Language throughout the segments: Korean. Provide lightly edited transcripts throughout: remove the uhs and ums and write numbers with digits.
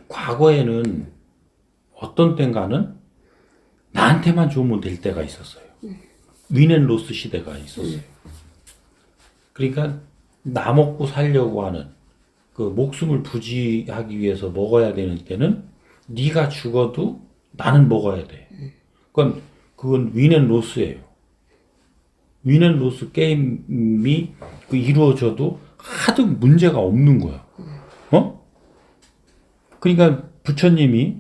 과거에는 어떤 땐가는 나한테만 좋으면 될 때가 있었어요. 윈앤로스 시대가 있었어요. 그러니까 나 먹고 살려고 하는 그 목숨을 부지하기 위해서 먹어야 되는 때는 네가 죽어도 나는 먹어야 돼. 그건 윈앤로스예요. 윈앤로스 게임이 이루어져도 하도 문제가 없는 거야. 그러니까 부처님이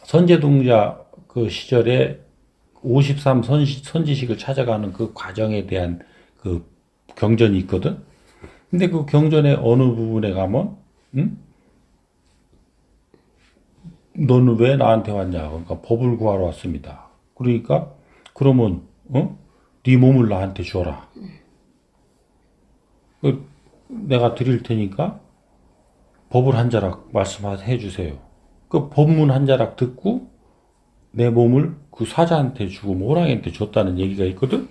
선제동자 그 시절에 53 선지식을 찾아가는 그 과정에 대한 그 경전이 있거든. 근데 그 경전의 어느 부분에 가면, 너는 왜 나한테 왔냐? 그러니까 법을 구하러 왔습니다. 그러니까 그러면 네 몸을 나한테 줘라. 내가 드릴 테니까 법을 한 자락 말씀해 주세요. 그 법문 한 자락 듣고 내 몸을 그 사자한테 주고 호랑이한테 줬다는 얘기가 있거든.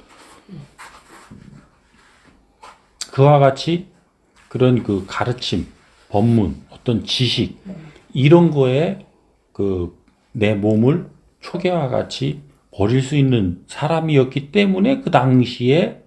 그와 같이 그런 그 가르침, 법문, 어떤 지식 이런 거에 그 내 몸을 초계와 같이 버릴 수 있는 사람이었기 때문에 그 당시에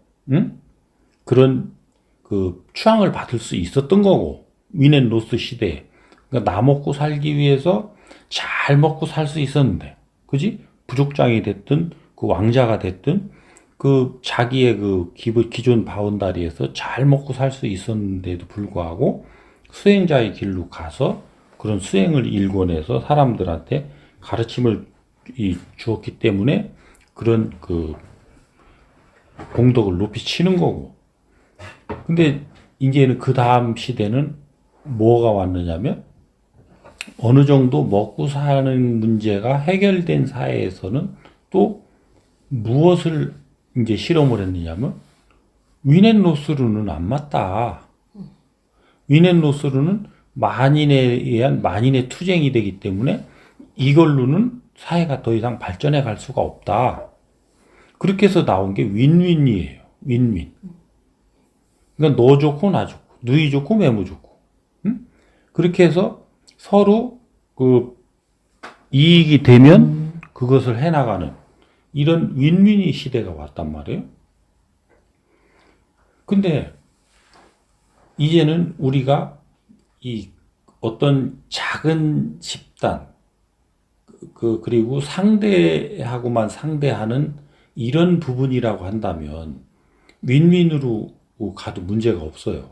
그런 그 추앙을 받을 수 있었던 거고, 윈앤로스 시대에. 그러니까 나 먹고 살기 위해서 잘 먹고 살 수 있었는데, 그지? 부족장이 됐든 그 왕자가 됐든 그 자기의 그 기존 바운다리에서 잘 먹고 살 수 있었는데도 불구하고 수행자의 길로 가서 그런 수행을 일궈내서 사람들한테 가르침을 주었기 때문에 그런 그 공덕을 높이 치는 거고. 근데 이제는 그 다음 시대는 뭐가 왔느냐면 어느 정도 먹고 사는 문제가 해결된 사회에서는 또 무엇을 이제 실험을 했느냐면 윈앤로스로는 안 맞다. 윈앤로스로는 만인에 의한 만인의 투쟁이 되기 때문에 이걸로는 사회가 더 이상 발전해 갈 수가 없다. 그렇게 해서 나온 게 윈윈이에요. 윈윈. 그러니까 너 좋고 나 좋고 누이 좋고 매무 좋고 그렇게 해서 서로 그 이익이 되면 그것을 해나가는 이런 윈윈이 시대가 왔단 말이에요. 근데 이제는 우리가 이 어떤 작은 집단 그리고 상대하고만 상대하는 이런 부분이라고 한다면 윈윈으로 가도 문제가 없어요.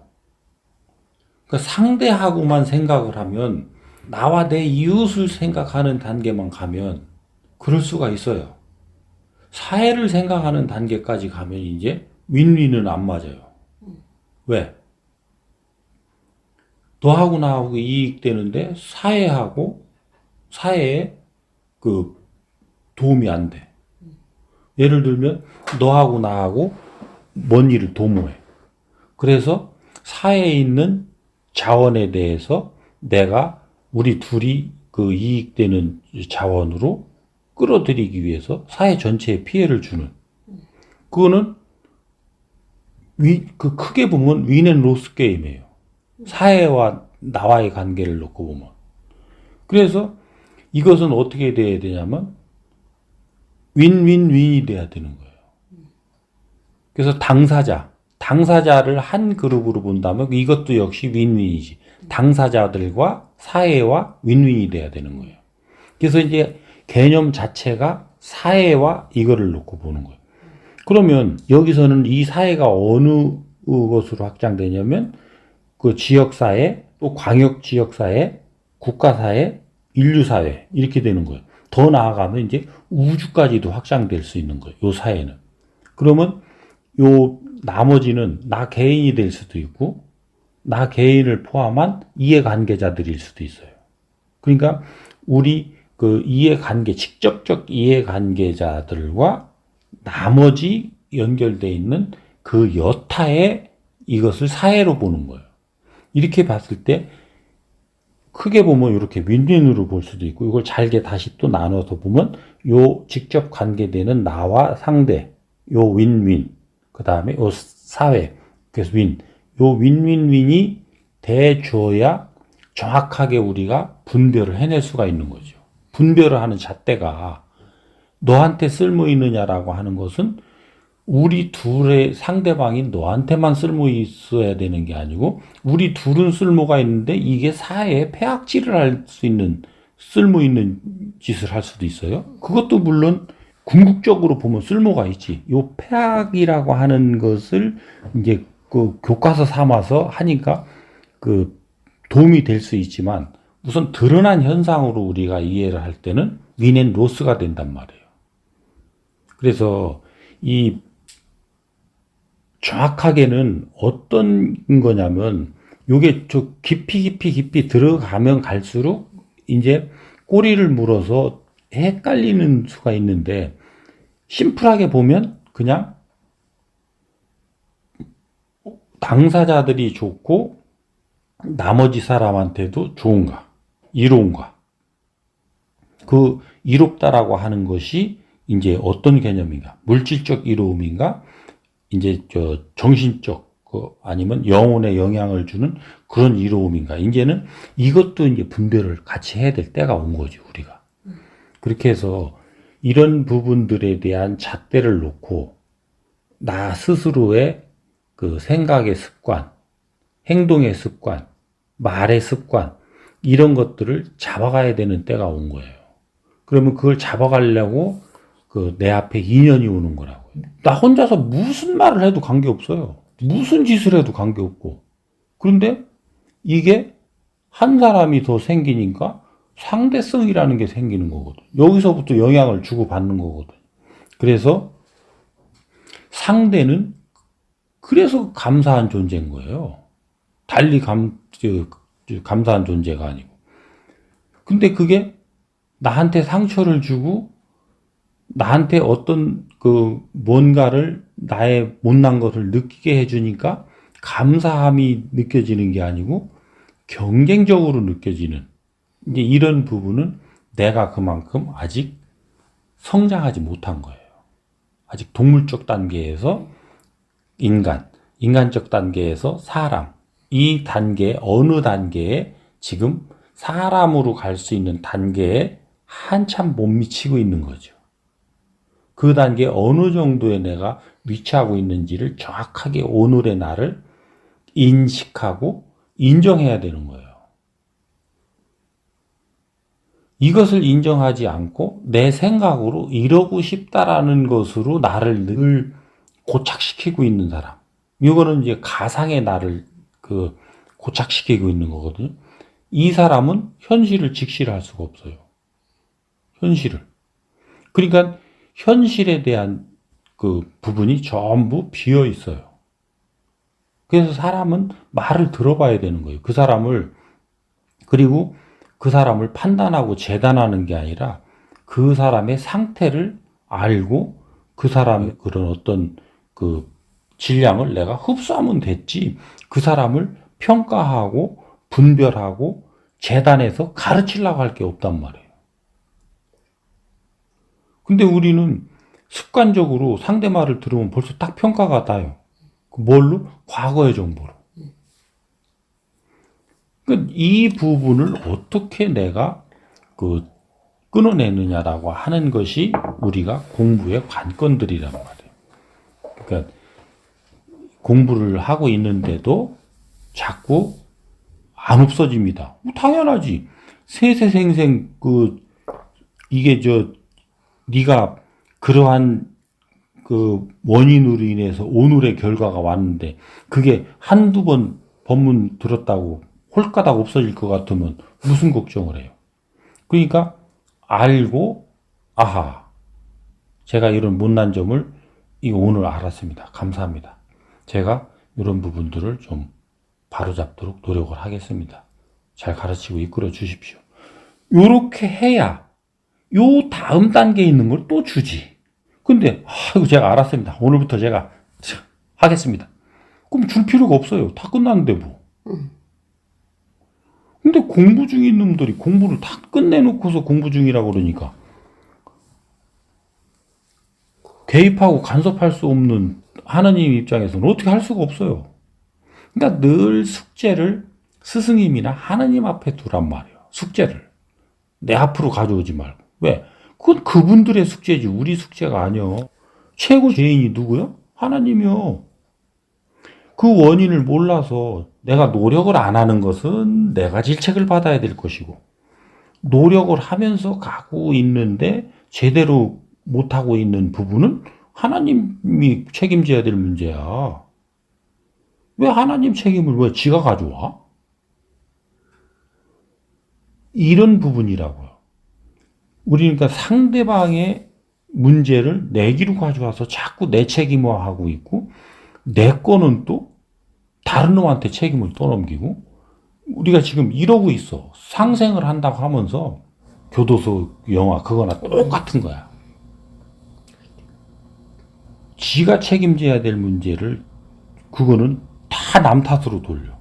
그러니까 상대하고만 생각을 하면 나와 내 이웃을 생각하는 단계만 가면 그럴 수가 있어요. 사회를 생각하는 단계까지 가면 이제 윈윈은 안 맞아요. 왜? 너하고 나하고 이익되는데 사회에 그 도움이 안 돼. 예를 들면 너하고 나하고 뭔 일을 도모해. 그래서 사회에 있는 자원에 대해서 내가 우리 둘이 그 이익되는 자원으로 끌어들이기 위해서 사회 전체에 피해를 주는. 그거는 그 크게 보면 윈앤로스 게임이에요. 사회와 나와의 관계를 놓고 보면. 그래서 이것은 어떻게 돼야 되냐면 윈윈윈이 돼야 되는 거예요. 그래서 당사자를 한 그룹으로 본다면 이것도 역시 윈윈이지. 당사자들과 사회와 윈윈이 돼야 되는 거예요. 그래서 이제 개념 자체가 사회와 이거를 놓고 보는 거예요. 그러면 여기서는 이 사회가 어느 것으로 확장되냐면 그 지역사회, 또 광역지역사회, 국가사회, 인류사회 이렇게 되는 거예요. 더 나아가면 이제 우주까지도 확장될 수 있는 거예요. 요 사회는. 그러면 요 나머지는 나 개인이 될 수도 있고 나 개인을 포함한 이해관계자들일 수도 있어요. 그러니까 우리 그 직접적 이해관계자들과 나머지 연결되어 있는 그 여타의 이것을 사회로 보는 거예요. 이렇게 봤을 때 크게 보면 이렇게 윈윈으로 볼 수도 있고 이걸 잘게 다시 또 나눠서 보면 요 직접 관계되는 나와 상대 요 윈윈 그 다음에 요 사회 그래서 윈 요 윈윈윈이 돼줘야 정확하게 우리가 분별을 해낼 수가 있는 거죠. 분별을 하는 잣대가 너한테 쓸모 있느냐라고 하는 것은 우리 둘의 상대방인 너한테만 쓸모 있어야 되는 게 아니고 우리 둘은 쓸모가 있는데 이게 사회에 폐악질을 할 수 있는 쓸모 있는 짓을 할 수도 있어요. 그것도 물론 궁극적으로 보면 쓸모가 있지. 요 폐악이라고 하는 것을 이제 그 교과서 삼아서 하니까 그 도움이 될 수 있지만 우선 드러난 현상으로 우리가 이해를 할 때는 윈 앤 로스가 된단 말이에요. 그래서 이 정확하게는 어떤 거냐면 요게 저 깊이 들어가면 갈수록 이제 꼬리를 물어서 헷갈리는 수가 있는데 심플하게 보면 그냥 당사자들이 좋고 나머지 사람한테도 좋은가, 이로운가. 그 이롭다라고 하는 것이 이제 어떤 개념인가? 물질적 이로움인가? 이제 저 정신적 아니면 영혼에 영향을 주는 그런 이로움인가? 이제는 이것도 이제 분별을 같이 해야 될 때가 온 거죠, 우리가. 그렇게 해서 이런 부분들에 대한 잣대를 놓고 나 스스로의 그 생각의 습관, 행동의 습관, 말의 습관 이런 것들을 잡아가야 되는 때가 온 거예요. 그러면 그걸 잡아가려고 그 내 앞에 인연이 오는 거라고요. 나 혼자서 무슨 말을 해도 관계없어요. 무슨 짓을 해도 관계없고. 그런데 이게 한 사람이 더 생기니까 상대성이라는 게 생기는 거거든. 여기서부터 영향을 주고받는 거거든. 그래서 상대는 그래서 감사한 존재인 거예요. 달리 감사한 존재가 아니고. 근데 그게 나한테 상처를 주고 나한테 어떤 그 뭔가를 나의 못난 것을 느끼게 해주니까 감사함이 느껴지는 게 아니고 경쟁적으로 느껴지는 이제 이런 부분은 내가 그만큼 아직 성장하지 못한 거예요. 아직 동물적 단계에서 인간적 단계에서 사람, 이 단계 어느 단계에 지금 사람으로 갈 수 있는 단계에 한참 못 미치고 있는 거죠. 그 단계에 어느 정도에 내가 위치하고 있는지를 정확하게 오늘의 나를 인식하고 인정해야 되는 거예요. 이것을 인정하지 않고 내 생각으로 이러고 싶다라는 것으로 나를 늘 고착시키고 있는 사람. 이거는 이제 가상의 나를 그 고착시키고 있는 거거든요. 이 사람은 현실을 직시할 수가 없어요. 현실을. 그러니까 현실에 대한 그 부분이 전부 비어 있어요. 그래서 사람은 말을 들어봐야 되는 거예요. 그 사람을, 그리고 그 사람을 판단하고 재단하는 게 아니라 그 사람의 상태를 알고 그 사람의 그런 어떤 그 질량을 내가 흡수하면 됐지. 그 사람을 평가하고 분별하고 재단해서 가르치려고 할 게 없단 말이에요. 근데 우리는 습관적으로 상대 말을 들으면 벌써 딱 평가가 나요. 뭘로? 과거의 정보로. 그러니까 이 부분을 어떻게 내가 그 끊어내느냐라고 하는 것이 우리가 공부의 관건들이란 말이에요. 그러니까 공부를 하고 있는데도 자꾸 안 없어집니다. 당연하지. 세세생생 이게 네가 그러한 그 원인으로 인해서 오늘의 결과가 왔는데 그게 한두 번 법문 들었다고 홀가닥 없어질 것 같으면 무슨 걱정을 해요. 그러니까 알고 아하 제가 이런 못난 점을 오늘 알았습니다. 감사합니다. 제가 이런 부분들을 좀 바로잡도록 노력을 하겠습니다. 잘 가르치고 이끌어 주십시오. 요렇게 해야 요 다음 단계에 있는 걸 또 주지. 근데 이거 제가 알았습니다. 오늘부터 제가 하겠습니다. 그럼 줄 필요가 없어요. 다 끝났는데 뭐. 근데 공부 중인 놈들이 공부를 다 끝내놓고서 공부 중이라고 그러니까 개입하고 간섭할 수 없는 하느님 입장에서는 어떻게 할 수가 없어요. 그러니까 늘 숙제를 스승님이나 하나님 앞에 두란 말이에요. 숙제를. 내 앞으로 가져오지 말고. 왜? 그건 그분들의 숙제지 우리 숙제가 아니요. 최고 죄인이 누구요? 하나님이요. 그 원인을 몰라서 내가 노력을 안 하는 것은 내가 질책을 받아야 될 것이고, 노력을 하면서 가고 있는데 제대로 못하고 있는 부분은 하나님이 책임져야 될 문제야. 왜 하나님 책임을 왜 지가 가져와? 이런 부분이라고요. 우리 그러니까 상대방의 문제를 내기로 가져와서 자꾸 내 책임화하고 있고, 내 거는 또 다른 놈한테 책임을 떠넘기고, 우리가 지금 이러고 있어. 상생을 한다고 하면서 교도소 영화 그거나 똑같은 거야. 지가 책임져야 될 문제를 그거는 다 남 탓으로 돌려.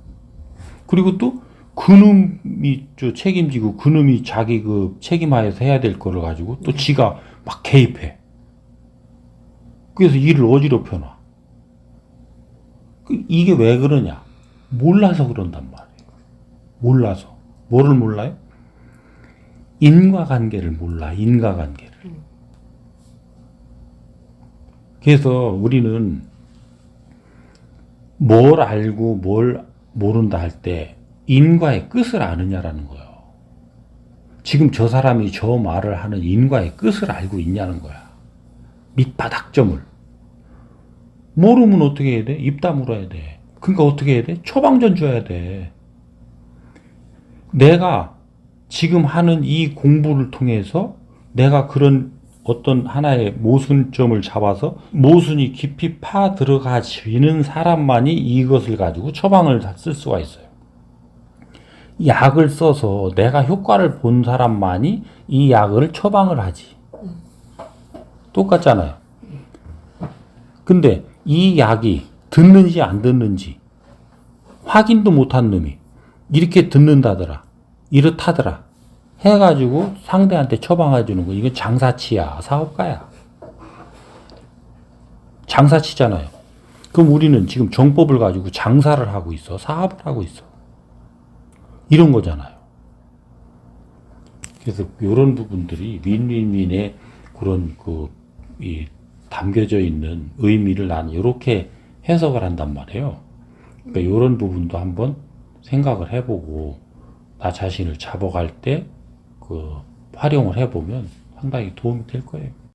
그리고 또 그놈이 책임지고 그놈이 자기 그 책임하에서 해야 될 거를 가지고 또 지가 막 개입해. 그래서 일을 어지럽혀 놔. 이게 왜 그러냐? 몰라서 그런단 말이에요. 몰라서. 뭐를 몰라요? 인과관계를 몰라. 인과관계를. 그래서 우리는 뭘 알고 뭘 모른다 할 때 인과의 끝을 아느냐라는 거예요. 지금 저 사람이 저 말을 하는 인과의 끝을 알고 있냐는 거야. 밑바닥점을. 모르면 어떻게 해야 돼? 입 다물어야 돼. 그러니까 어떻게 해야 돼? 처방전 줘야 돼. 내가 지금 하는 이 공부를 통해서 내가 그런 어떤 하나의 모순점을 잡아서 모순이 깊이 파 들어가지는 사람만이 이것을 가지고 처방을 쓸 수가 있어요. 약을 써서 내가 효과를 본 사람만이 이 약을 처방을 하지. 똑같잖아요. 근데 이 약이 듣는지 안 듣는지 확인도 못한 놈이 이렇게 듣는다더라, 이렇다더라 해가지고 상대한테 처방해주는 거, 이건 장사치야, 사업가야. 장사치잖아요. 그럼 우리는 지금 정법을 가지고 장사를 하고 있어, 사업을 하고 있어. 이런 거잖아요. 그래서 이런 부분들이 윈윈윈의 그런 이 담겨져 있는 의미를 나는 이렇게 해석을 한단 말이에요. 그러니까 이런 부분도 한번 생각을 해보고 나 자신을 잡아갈 때 활용을 해보면 상당히 도움이 될 거예요.